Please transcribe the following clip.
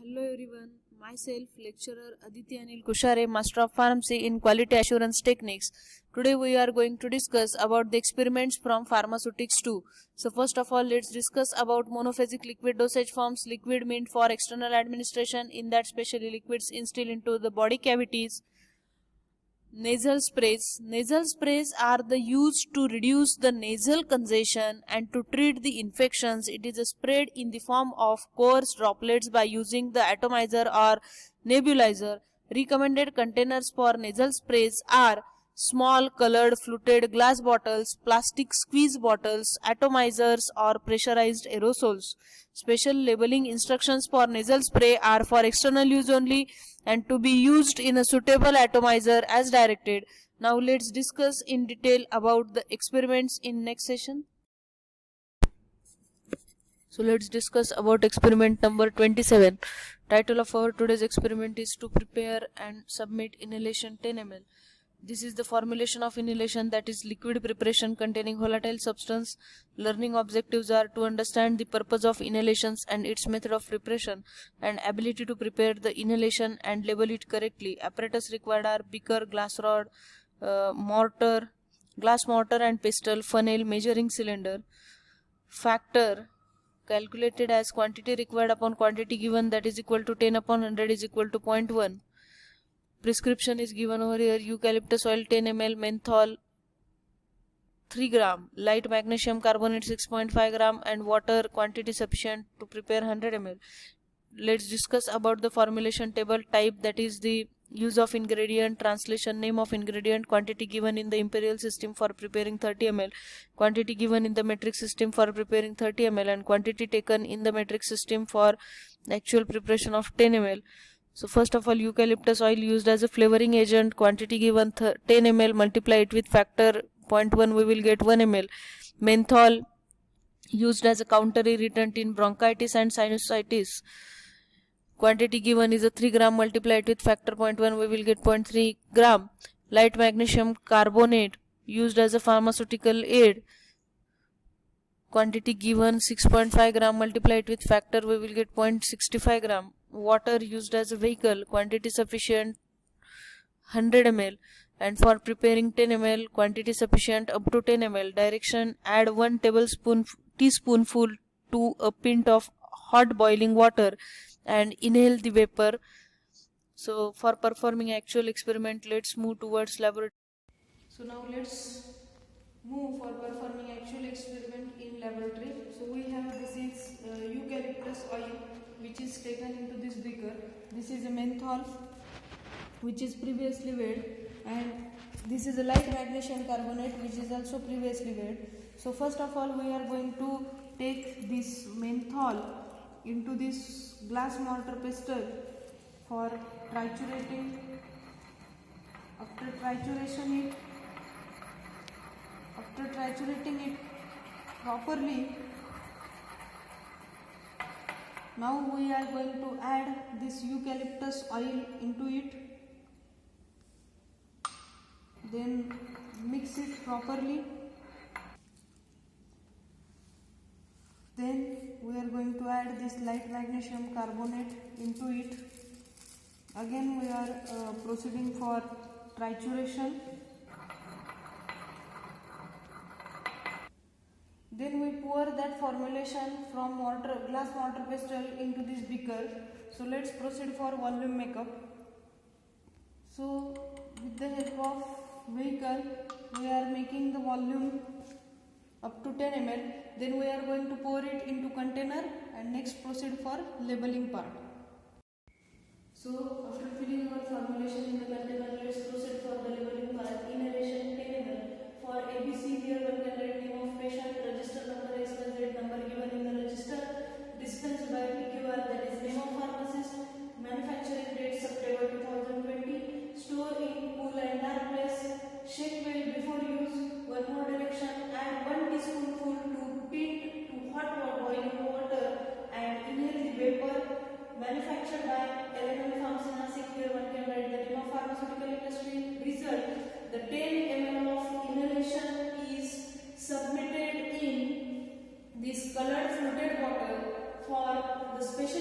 Hello everyone, myself lecturer Aditi Anil Kushare, Master of Pharmacy in Quality Assurance Techniques. Today we are going to discuss about the experiments from pharmaceutics 2. So first of all, let's discuss about monophasic liquid dosage forms. Liquid meant for external administration, in that specially liquids instilled into the body cavities. Nasal sprays. Nasal sprays are the used to reduce the nasal congestion and to treat the infections. It is sprayed in the form of coarse droplets by using the atomizer or nebulizer. Recommended containers for nasal sprays are small colored fluted glass bottles, plastic squeeze bottles, atomizers or pressurized aerosols. Special labeling instructions for nasal spray are for external use only and to be used in a suitable atomizer as directed. Now let's discuss in detail about the experiments in next session. So let's discuss about experiment number 27. Title of our today's experiment is to prepare and submit inhalation 10 ml. This is the formulation of inhalation, that is liquid preparation containing volatile substance. Learning objectives are to understand the purpose of inhalations and its method of preparation, and ability to prepare the inhalation and label it correctly. Apparatus required are beaker, glass rod, mortar, glass mortar and pestle, funnel, measuring cylinder. Factor calculated as quantity required upon quantity given, that is equal to 10 upon 100 is equal to 0.1. Prescription is given over here: eucalyptus oil 10 ml, menthol 3 gram, light magnesium carbonate 6.5 gram, and water quantity sufficient to prepare 100 ml. Let's discuss about the formulation table. Type, that is the use of ingredient. Translation: name of ingredient, quantity given in the imperial system for preparing 30 ml, quantity given in the metric system for preparing 30 ml, and quantity taken in the metric system for actual preparation of 10 ml. So first of all, eucalyptus oil used as a flavoring agent, quantity given 10 ml, multiply it with factor 0.1, we will get 1 ml. Menthol used as a counter irritant in bronchitis and sinusitis, quantity given is a 3 gram, multiply it with factor 0.1, we will get 0.3 gram. Light magnesium carbonate used as a pharmaceutical aid, quantity given 6.5 gram, multiply it with factor, we will get 0.65 gram. Water used as a vehicle, quantity sufficient 100 ml, and for preparing 10 ml, quantity sufficient up to 10 ml. Direction: add 1 teaspoonful to a pint of hot boiling water and inhale the vapor. So for performing actual experiment, let's move towards laboratory. So now let's move for performing actual experiment in laboratory. So we have, this is eucalyptus oil which is taken into this beaker. This is a menthol which is previously weighed, and this is a light magnesium carbonate which is also previously weighed. So first of all, we are going to take this menthol into this glass mortar pestle for triturating. After triturating it properly, now we are going to add this eucalyptus oil into it, then mix it properly. Then we are going to add this light magnesium carbonate into it. Again we are proceeding for trituration. Then we pour that formulation from glass mortar pestle into this beaker. So let's proceed for volume makeup. So with the help of vehicle, we are making the volume up to 10 ml. Then we are going to pour it into container and next proceed for labeling part. So after filling our formulation in the container, let's proceed for the labeling part. Inhalation 10 ml. For ABC, here one can write name of patient, register number, XYZ number given in the register, dispensed by PQR, that is name of pharmacist, manufacturing date September 2020, store in cool and dark place, shake well before use. One more direction: add 1 teaspoonful to pint to hot boiling water and inhale the vapor. Manufactured by LML Pharmacy Nasik, here one can write the name of pharmaceutical industry. Result: the 10 ml of inhalation is submitted in this colored fluted bottle for the special